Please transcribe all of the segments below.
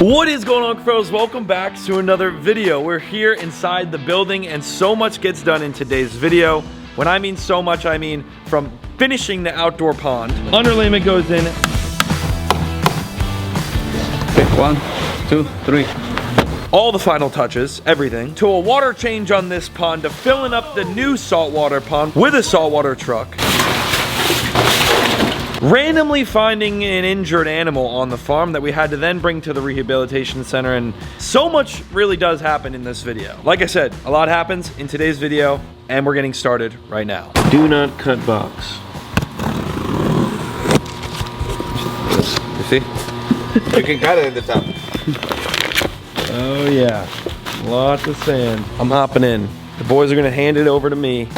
What is going on, Cuffaro? Welcome back to another video. We're here inside the building and so much gets done in today's video. When I mean so much, I mean from finishing the outdoor pond. Underlayment goes in. Okay, 1, 2, 3. All the final touches, everything, to a water change on this pond, to filling up the new saltwater pond with a saltwater truck. Randomly finding an injured animal on the farm that we had to then bring to the rehabilitation center, and so much really does happen in this video. Like I said, a lot happens in today's video, and we're getting started right now. Do not cut box. You see? You can cut it at the top. Oh yeah, lots of sand. I'm hopping in. The boys are gonna hand it over to me.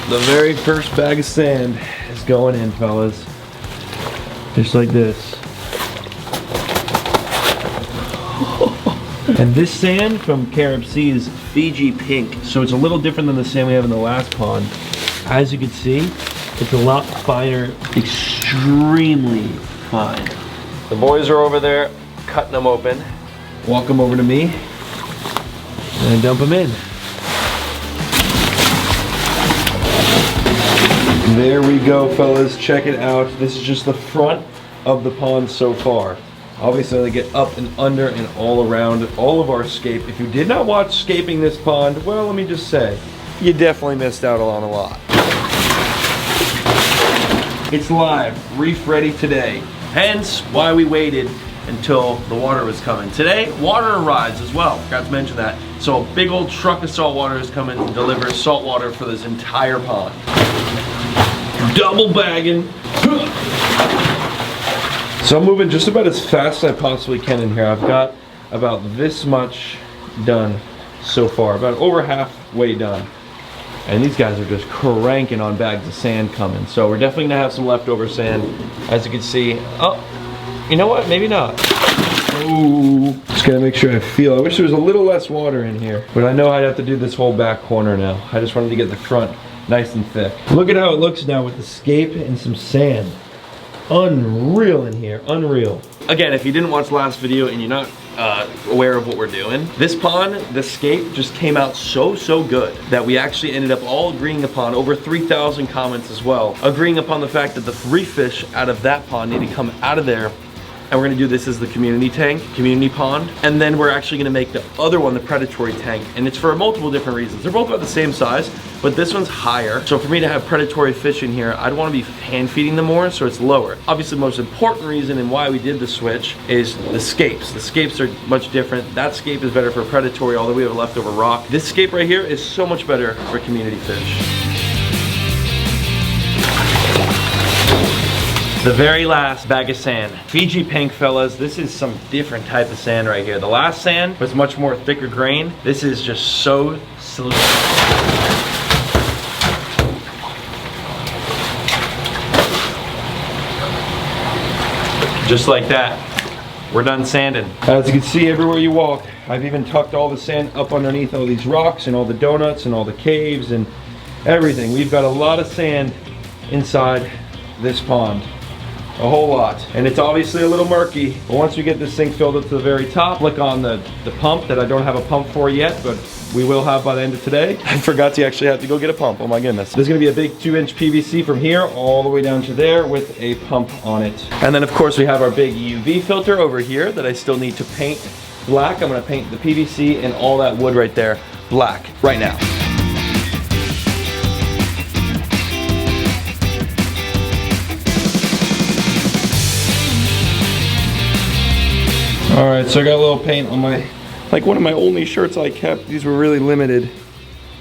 The very first bag of sand is going in, fellas. Just like this. And this sand from Carib Sea is Fiji pink, so it's a little different than the sand we have in the last pond. As you can see, it's a lot finer, extremely fine. The boys are over there cutting them open. Walk them over to me and dump them in. There we go, fellas. Check it out. This is just the front of the pond so far. Obviously, they get up and under and all around all of our scape. If you did not watch scaping this pond, well, let me just say, you definitely missed out on a lot. It's live, reef ready today. Hence why we waited until the water was coming. Today, water arrives as well. Forgot to mention that. So a big old truck of salt water is coming to deliver salt water for this entire pond. Double bagging. So I'm moving just about as fast as I possibly can in here. I've got about this much done so far, about over halfway done. And these guys are just cranking on bags of sand coming. So we're definitely gonna have some leftover sand. As you can see, oh, you know what? Maybe not. Ooh, just gotta make sure I feel. I wish there was a little less water in here, but I know I'd have to do this whole back corner now. I just wanted to get the front nice and thick. Look at how it looks now with the scape and some sand. Unreal in here, unreal. Again, if you didn't watch the last video and you're not aware of what we're doing, this pond, the scape just came out so good that we actually ended up all agreeing upon, over 3,000 comments as well, agreeing upon the fact that the reef fish out of that pond need to come out of there. And we're gonna do this as the community tank, community pond. And then we're actually gonna make the other one the predatory tank. And it's for multiple different reasons. They're both about the same size, but this one's higher. So for me to have predatory fish in here, I'd wanna be hand feeding them more, so it's lower. Obviously, the most important reason and why we did the switch is the scapes. The scapes are much different. That scape is better for predatory, although we have a leftover rock. This scape right here is so much better for community fish. The very last bag of sand. Fiji pink, fellas. This is some different type of sand right here. The last sand was much more thicker grain. This is just so sleek. Just like that. We're done sanding. As you can see, everywhere you walk, I've even tucked all the sand up underneath all these rocks and all the donuts and all the caves and everything. We've got a lot of sand inside this pond. A whole lot. And it's obviously a little murky, but once we get this thing filled up to the very top, click on the pump that I don't have a pump for yet, but we will have by the end of today. I forgot to actually have to go get a pump. Oh my goodness. There's gonna be a big 2-inch PVC from here all the way down to there with a pump on it. And then of course we have our big UV filter over here that I still need to paint black. I'm gonna paint the PVC and all that wood right there black right now. All right, so I got a little paint on my, like one of my only shirts I kept. These were really limited.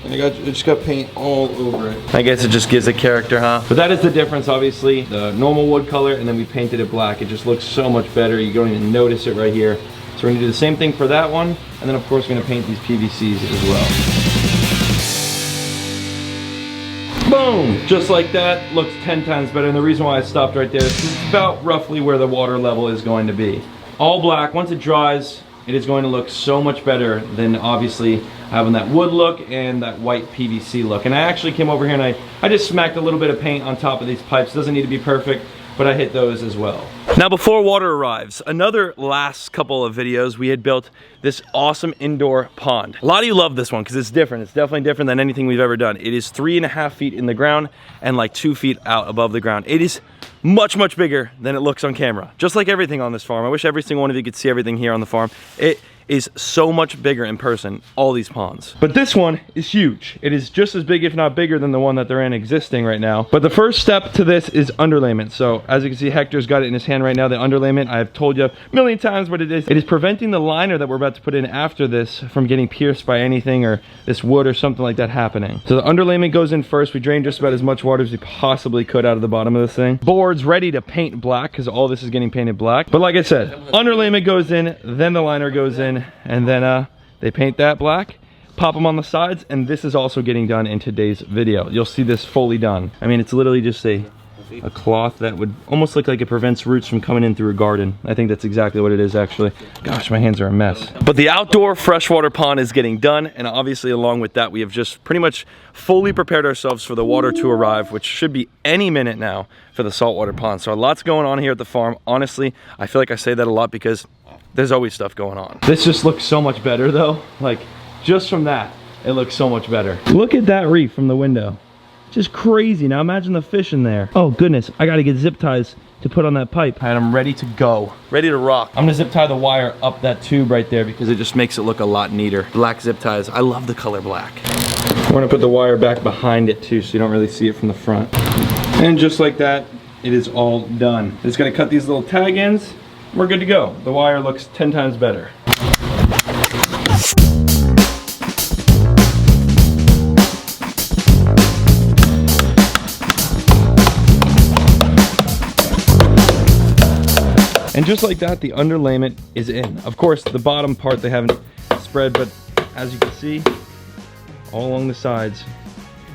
And I just got paint all over it. I guess it just gives a character, huh? But that is the difference, obviously. The normal wood color, and then we painted it black. It just looks so much better. You don't even notice it right here. So we're gonna do the same thing for that one. And then of course, we're gonna paint these PVCs as well. Boom, just like that. Looks 10 times better. And the reason why I stopped right there is about roughly where the water level is going to be. All black. Once it dries, it is going to look so much better than obviously having that wood look and that white PVC look. And I actually came over here and I just smacked a little bit of paint on top of these pipes. Doesn't need to be perfect, but I hit those as well. Now before water arrives, another last couple of videos, we had built this awesome indoor pond. A lot of you love this one because it's different. It's definitely different than anything we've ever done. It is 3.5 feet in the ground and like 2 feet out above the ground. It is much, much bigger than it looks on camera. Just like everything on this farm. I wish every single one of you could see everything here on the farm. It is so much bigger in person, all these ponds. But this one is huge. It is just as big, if not bigger, than the one that they're in existing right now. But the first step to this is underlayment. So as you can see, Hector's got it in his hand right now, the underlayment. I have told you a million times what it is. It is preventing the liner that we're about to put in after this from getting pierced by anything or this wood or something like that happening. So the underlayment goes in first. We drain just about as much water as we possibly could out of the bottom of this thing. Boards ready to paint black because all this is getting painted black. But like I said, underlayment goes in, then the liner goes in, and then they paint that black, pop them on the sides, and this is also getting done in today's video. You'll see this fully done. I mean, it's literally just a cloth that would almost look like it prevents roots from coming in through a garden. I think that's exactly what it is, actually. Gosh, my hands are a mess. But the outdoor freshwater pond is getting done, and obviously along with that, we have just pretty much fully prepared ourselves for the water to arrive, which should be any minute now for the saltwater pond. So lots going on here at the farm. Honestly, I feel like I say that a lot because there's always stuff going on. This just looks so much better though. Like, just from that, it looks so much better. Look at that reef from the window. Just crazy. Now imagine the fish in there. Oh goodness, I gotta get zip ties to put on that pipe. And I'm ready to go. Ready to rock. I'm gonna zip tie the wire up that tube right there because it just makes it look a lot neater. Black zip ties. I love the color black. We're gonna put the wire back behind it too so you don't really see it from the front. And just like that, it is all done. Just gonna cut these little tag ends. We're good to go. The wire looks 10 times better. And just like that, the underlayment is in. Of course, the bottom part they haven't spread, but as you can see, all along the sides,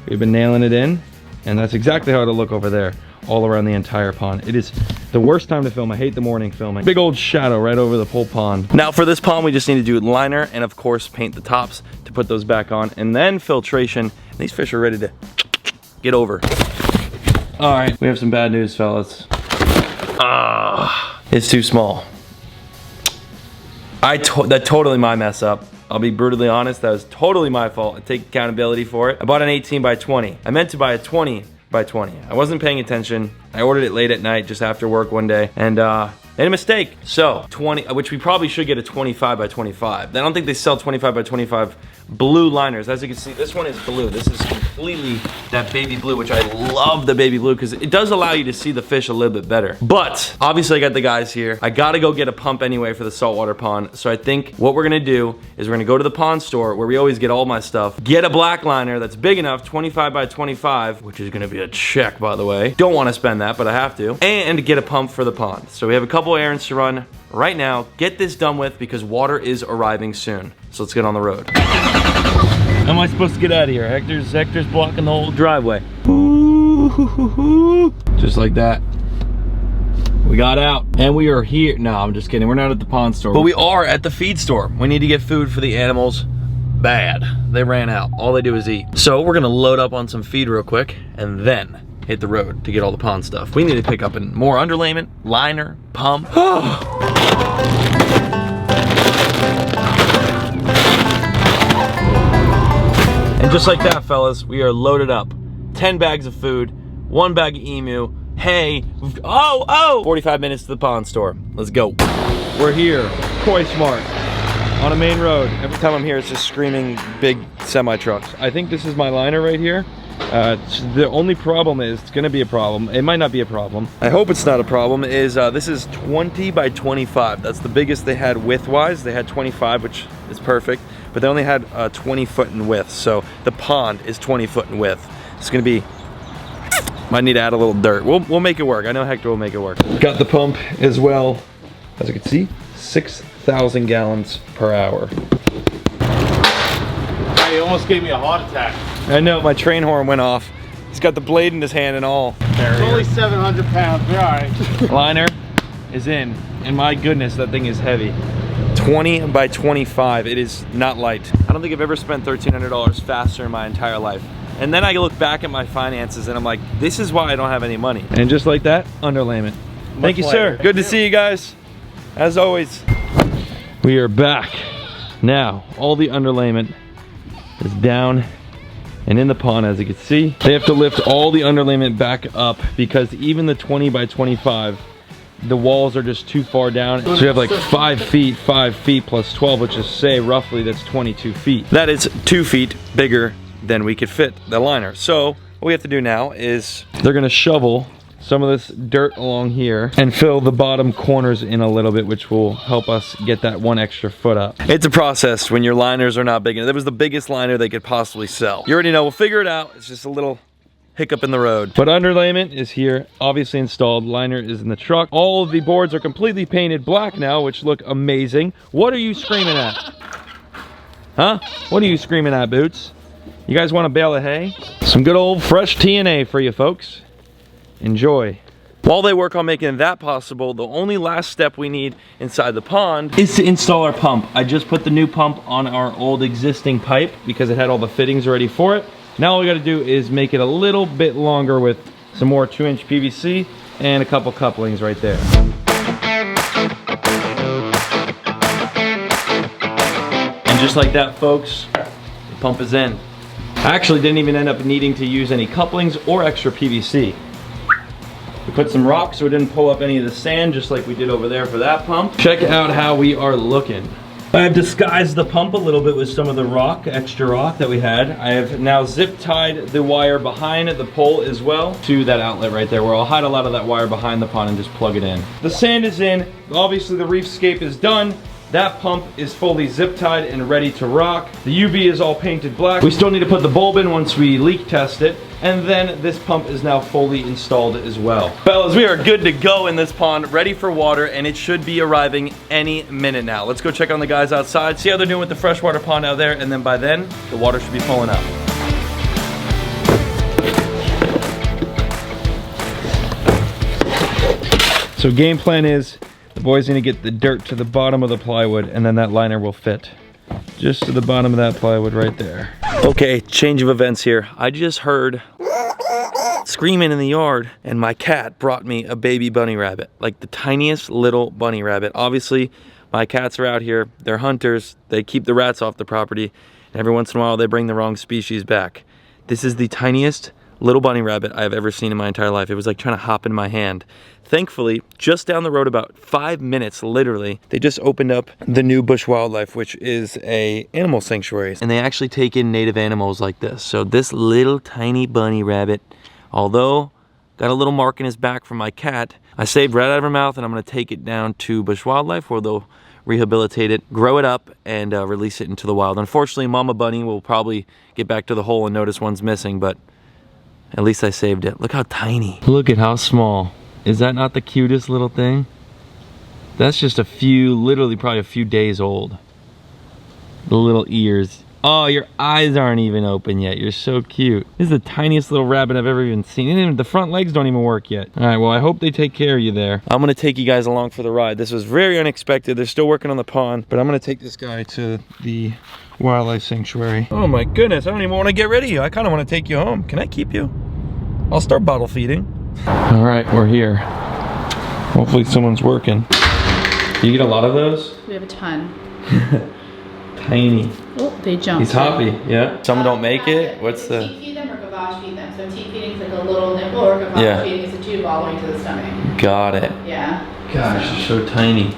we've been nailing it in, and that's exactly how it'll look over there, all around the entire pond. It is the worst time to film. I hate the morning filming. Big old shadow right over the whole pond. Now for this pond, we just need to do liner and of course paint the tops to put those back on, and then filtration. And these fish are ready to get over. All right, we have some bad news, fellas. It's too small. That's totally my mess up. I'll be brutally honest, that was totally my fault. I take accountability for it. I bought an 18 by 20. I meant to buy a 20 by 20. I wasn't paying attention. I ordered it late at night just after work one day and made a mistake. So 20, which we probably should get a 25 by 25. I don't think they sell 25 by 25 blue liners. As you can see, this one is blue. This is completely that baby blue, which I love the baby blue because it does allow you to see the fish a little bit better. But obviously I got the guys here. I gotta go get a pump anyway for the saltwater pond. So I think what we're gonna do is we're gonna go to the pond store where we always get all my stuff, get a black liner that's big enough, 25 by 25, which is gonna be a check, by the way. Don't wanna spend that, but I have to. And get a pump for the pond. So we have a couple errands to run right now. Get this done with because water is arriving soon. So let's get on the road. How am I supposed to get out of here? Hector's blocking the whole driveway. Ooh, just like that. We got out and we are here. No, I'm just kidding. We're not at the pond store, but we are at the feed store. We need to get food for the animals. Bad. They ran out. All they do is eat. So we're gonna load up on some feed real quick and then hit the road to get all the pond stuff. We need to pick up more underlayment, liner, pump. And just like that, fellas, we are loaded up. 10 bags of food, 1 bag of emu, hay, 45 minutes to the pond store. Let's go. We're here, Koi Smart, on a main road. Every time I'm here, it's just screaming big semi trucks. I think this is my liner right here. The only problem is, it's gonna be a problem. It might not be a problem. I hope it's not a problem, is this is 20 by 25. That's the biggest they had width-wise. They had 25, which is perfect, but they only had 20 foot in width. So the pond is 20 foot in width. It's gonna be, might need to add a little dirt. We'll make it work. I know Hector will make it work. Got the pump as well. As you can see, 6,000 gallons per hour. He almost gave me a heart attack. I know, my train horn went off. He's got the blade in his hand and all. It's only 700 pounds, but all right. Liner is in, and my goodness, that thing is heavy. 20 by 25, it is not light. I don't think I've ever spent $1,300 faster in my entire life. And then I look back at my finances and I'm like, this is why I don't have any money. And just like that, underlayment. Thank you, sir. Good to see you guys. As always. We are back. Now, all the underlayment is down and in the pond, as you can see. They have to lift all the underlayment back up because even the 20 by 25, the walls are just too far down. So you have like 5 feet plus 12, which is, say, roughly that's 22 feet. That is 2 feet bigger than we could fit the liner. So what we have to do now is they're gonna shovel some of this dirt along here and fill the bottom corners in a little bit, which will help us get that 1 extra foot up. It's a process when your liners are not big enough. That was the biggest liner they could possibly sell. You already know, we'll figure it out. It's just a little hiccup in the road. But underlayment is here, obviously installed. Liner is in the truck. All of the boards are completely painted black now, which look amazing. What are you screaming at? Huh? What are you screaming at, Boots? You guys want a bale of hay? Some good old fresh TNA for you folks. Enjoy. While they work on making that possible, the only last step we need inside the pond is to install our pump. I just put the new pump on our old existing pipe because it had all the fittings ready for it. Now all we gotta do is make it a little bit longer with some more 2-inch PVC and a couple couplings right there. And just like that, folks, the pump is in. I actually didn't even end up needing to use any couplings or extra PVC. We put some rocks so it didn't pull up any of the sand, just like we did over there for that pump. Check out how we are looking. I have disguised the pump a little bit with some of the rock, extra rock that we had. I have now zip tied the wire behind the pole as well to that outlet right there, where I'll hide a lot of that wire behind the pond and just plug it in. The sand is in. Obviously the reef scape is done. That pump is fully zip tied and ready to rock. The UV is all painted black. We still need to put the bulb in once we leak test it. And then this pump is now fully installed as well. Fellas, we are good to go in this pond, ready for water, and it should be arriving any minute now. Let's go check on the guys outside, see how they're doing with the freshwater pond out there, and then by then, the water should be pulling up. So game plan is, the boys need to get the dirt to the bottom of the plywood, and then that liner will fit. Just to the bottom of that plywood right there. Okay, change of events here. I just heard screaming in the yard, and my cat brought me a baby bunny rabbit. Like the tiniest little bunny rabbit. Obviously, my cats are out here. They're hunters. They keep the rats off the property. And every once in a while, they bring the wrong species back. This is the tiniest little bunny rabbit I have ever seen in my entire life. It was like trying to hop in my hand. Thankfully, just down the road, about 5 minutes, literally, they just opened up the new Bush Wildlife, which is a animal sanctuary. And they actually take in native animals like this. So this little tiny bunny rabbit, although got a little mark in his back from my cat, I saved right out of her mouth, and I'm gonna take it down to Bush Wildlife where they'll rehabilitate it, grow it up, and release it into the wild. Unfortunately, Mama Bunny will probably get back to the hole and notice one's missing, but at least I saved it. Look how tiny. Look at how small. Is that not the cutest little thing? That's just a few, literally probably a few days old. The little ears. Oh, your eyes aren't even open yet. You're so cute. This is the tiniest little rabbit I've ever even seen. And even the front legs don't even work yet. All right, well, I hope they take care of you there. I'm gonna take you guys along for the ride. This was very unexpected. They're still working on the pond, but I'm gonna take this guy to the wildlife sanctuary. Oh my goodness, I don't even wanna get rid of you. I kinda wanna take you home. Can I keep you? I'll start bottle feeding. All right, we're here. Hopefully someone's working. You get a lot of those? We have a ton. Tiny. Oh, they jump. He's hoppy, yeah. Some don't make it. What's the? Teat feed them or gavage feed them. So teat feeding is like a little nipple, or gavage feeding is a tube all the way to the stomach. Got it. Yeah. Gosh, you're so tiny.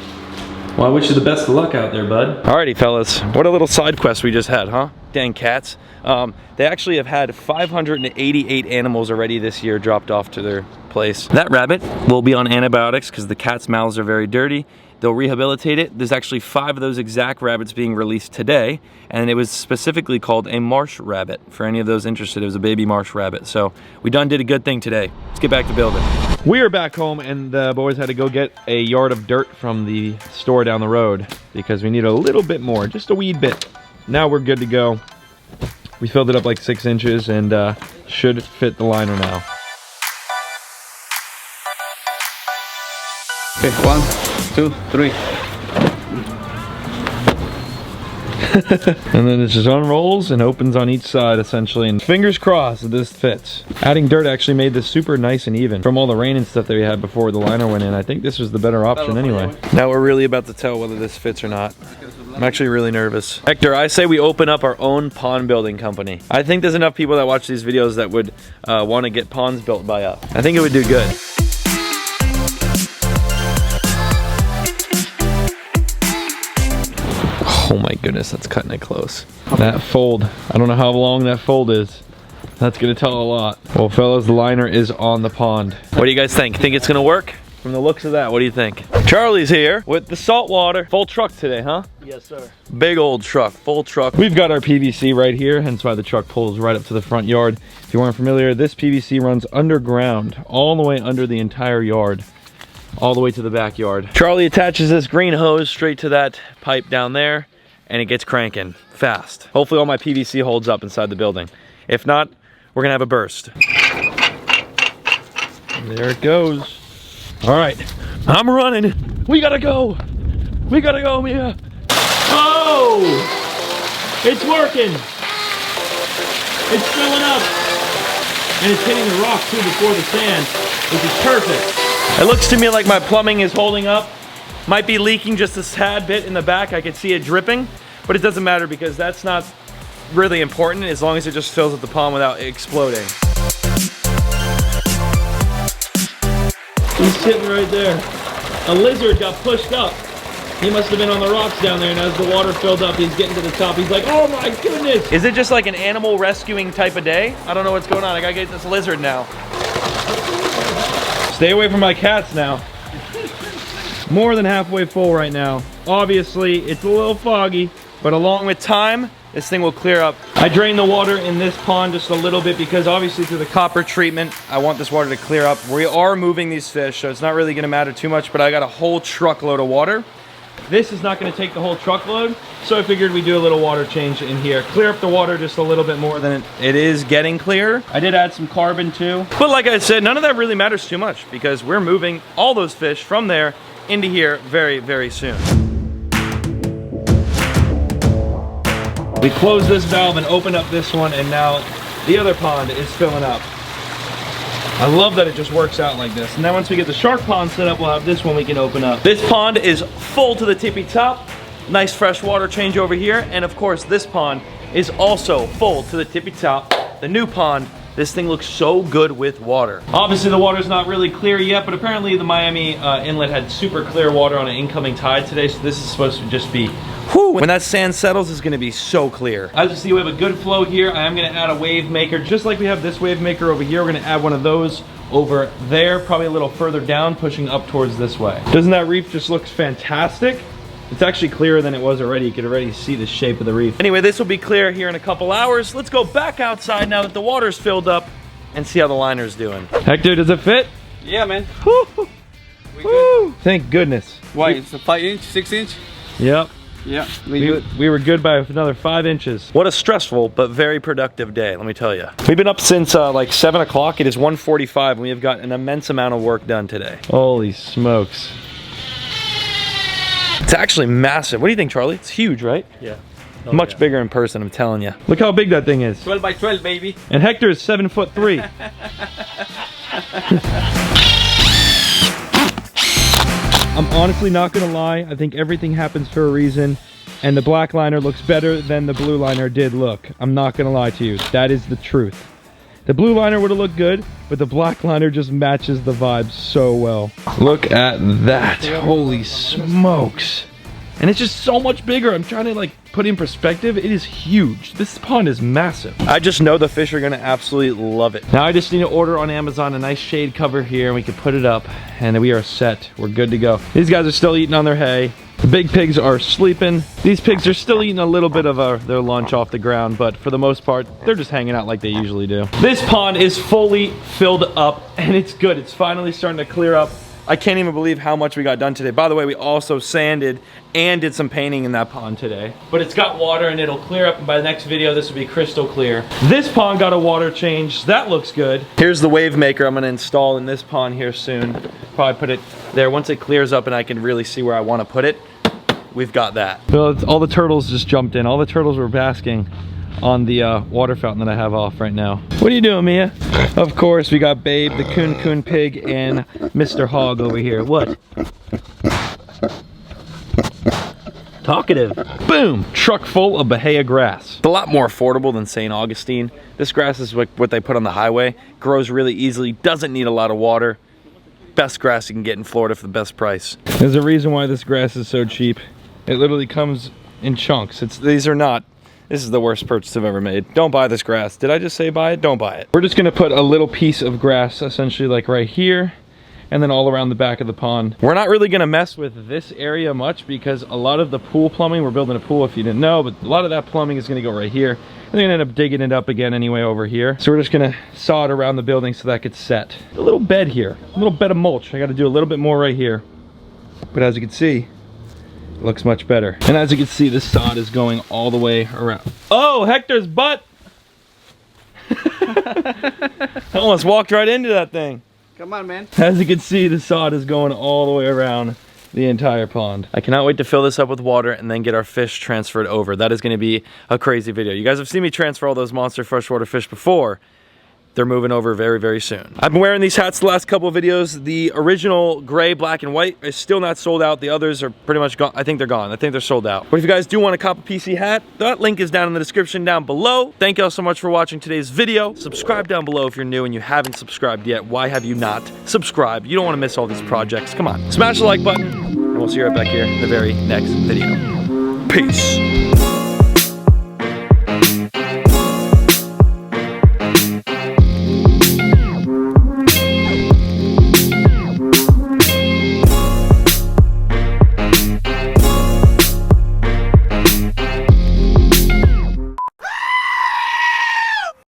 Well, I wish you the best of luck out there, bud. Alrighty, fellas. What a little side quest we just had, huh? Dang cats. They actually have had 588 animals already this year dropped off to their place. That rabbit will be on antibiotics because the cats' mouths are very dirty. They'll rehabilitate it. There's actually 5 of those exact rabbits being released today, and it was specifically called a marsh rabbit. For any of those interested, it was a baby marsh rabbit. So we did a good thing today. Let's get back to building. We are back home, and the boys had to go get a yard of dirt from the store down the road because we need a little bit more, just a wee bit. Now we're good to go. We filled it up like 6 inches and should fit the liner now. Okay, 1, 2, 3. And then it just unrolls and opens on each side essentially. And fingers crossed that this fits. Adding dirt actually made this super nice and even. From all the rain and stuff that we had before the liner went in, I think this was the better option anyway. Now we're really about to tell whether this fits or not. I'm actually really nervous. Hector, I say we open up our own pond building company. I think there's enough people that watch these videos that would want to get ponds built by us. I think it would do good. Oh my goodness, that's cutting it close. That fold, I don't know how long that fold is. That's gonna tell a lot. Well, fellas, the liner is on the pond. What do you guys think? Think it's gonna work? From the looks of that, what do you think? Charlie's here with the saltwater. Full truck today, huh? Yes, sir. Big old truck, full truck. We've got our PVC right here, hence why the truck pulls right up to the front yard. If you weren't familiar, this PVC runs underground, all the way under the entire yard, all the way to the backyard. Charlie attaches this green hose straight to that pipe down there, and it gets cranking fast. Hopefully all my PVC holds up inside the building. If not, we're gonna have a burst. There it goes. All right, I'm running. We gotta go. We gotta go, Mia. Oh, it's working. It's filling up. And it's hitting the rock too before the sand, which is perfect. It looks to me like my plumbing is holding up. Might be leaking just a tad bit in the back. I can see it dripping, but it doesn't matter because that's not really important as long as it just fills up the pond without exploding. He's sitting right there. A lizard got pushed up. He must have been on the rocks down there, and as the water filled up, he's getting to the top. He's like, oh my goodness. Is it just like an animal rescuing type of day? I don't know what's going on. I gotta get this lizard now. Stay away from my cats now. More than halfway full right now. Obviously, it's a little foggy, but along with time, this thing will clear up. I drain the water in this pond just a little bit because obviously through the copper treatment, I want this water to clear up. We are moving these fish, so it's not really gonna matter too much, but I got a whole truckload of water. This is not gonna take the whole truckload, so I figured we'd do a little water change in here. Clear up the water just a little bit more than it is getting clear. I did add some carbon too. But like I said, none of that really matters too much because we're moving all those fish from there into here very, very soon. We close this valve and open up this one, and now the other pond is filling up. I love that it just works out like this. And then once we get the shark pond set up, we'll have this one we can open up. This pond is full to the tippy top. Nice fresh water change over here. And of course, this pond is also full to the tippy top. The new pond, this thing looks so good with water. Obviously the water's not really clear yet, but apparently the Miami inlet had super clear water on an incoming tide today, so this is supposed to just be, whew, when that sand settles, it's gonna be so clear. As you see, we have a good flow here. I am gonna add a wave maker, just like we have this wave maker over here. We're gonna add one of those over there, probably a little further down, pushing up towards this way. Doesn't that reef just look fantastic? It's actually clearer than it was already. You can already see the shape of the reef. Anyway, this will be clear here in a couple hours. Let's go back outside now that the water's filled up and see how the liner's doing. Hector, does it fit? Yeah, man. Woo! Woo! Thank goodness. Why? It's a 5 inch, 6 inch? Yep. Yeah. We were good by another 5 inches. What a stressful but very productive day, let me tell you. We've been up since like 7 o'clock. It is 1:45 and we have got an immense amount of work done today. Holy smokes. It's actually massive. What do you think, Charlie? It's huge, right? Yeah. Much bigger in person, I'm telling you. Look how big that thing is. 12 by 12, baby. And Hector is 7'3". I'm honestly not gonna lie. I think everything happens for a reason. And the black liner looks better than the blue liner did look. I'm not gonna lie to you. That is the truth. The blue liner would have looked good, but the black liner just matches the vibe so well. Look at that. Holy smokes. And it's just so much bigger. I'm trying to like put in perspective. It is huge. This pond is massive. I just know the fish are gonna absolutely love it. Now I just need to order on Amazon a nice shade cover here and we can put it up and we are set. We're good to go. These guys are still eating on their hay. The big pigs are sleeping. These pigs are still eating a little bit of their lunch off the ground, but for the most part, they're just hanging out like they usually do. This pond is fully filled up and it's good. It's finally starting to clear up. I can't even believe how much we got done today. By the way, we also sanded and did some painting in that pond today. But it's got water and it'll clear up, and by the next video, this will be crystal clear. This pond got a water change. That looks good. Here's the wave maker I'm gonna install in this pond here soon. Probably put it there once it clears up and I can really see where I wanna put it. we've got that. Well, all the turtles just jumped in. All the turtles were basking on the water fountain that I have off right now. What are you doing, Mia? Of course, we got Babe, the Coon Pig, and Mr. Hog over here. What? Talkative. Boom! Truck full of Bahia grass. It's a lot more affordable than St. Augustine. This grass is what they put on the highway. Grows really easily, doesn't need a lot of water. Best grass you can get in Florida for the best price. There's a reason why this grass is so cheap. It literally comes in chunks. This is the worst purchase I've ever made. Don't buy this grass. Did I just say buy it? Don't buy it. We're just gonna put a little piece of grass essentially like right here and then all around the back of the pond. We're not really gonna mess with this area much because a lot of the pool plumbing, we're building a pool if you didn't know, but a lot of that plumbing is gonna go right here. And they're gonna end up digging it up again anyway over here. So we're just gonna saw it around the building so that gets set. A little bed here, a little bed of mulch. I gotta do a little bit more right here. But as you can see, it looks much better. And as you can see, the sod is going all the way around. Oh, Hector's butt! I almost walked right into that thing. Come on, man. As you can see, the sod is going all the way around the entire pond. I cannot wait to fill this up with water and then get our fish transferred over. That is gonna be a crazy video. You guys have seen me transfer all those monster freshwater fish before. They're moving over very, very soon. I've been wearing these hats the last couple of videos. The original gray, black, and white is still not sold out. The others are pretty much gone. I think they're gone. I think they're sold out. But if you guys do want to cop a PC hat, that link is down in the description down below. Thank y'all so much for watching today's video. Subscribe down below if you're new and you haven't subscribed yet. Why have you not subscribed? You don't want to miss all these projects. Come on. Smash the like button, and we'll see you right back here in the very next video. Peace.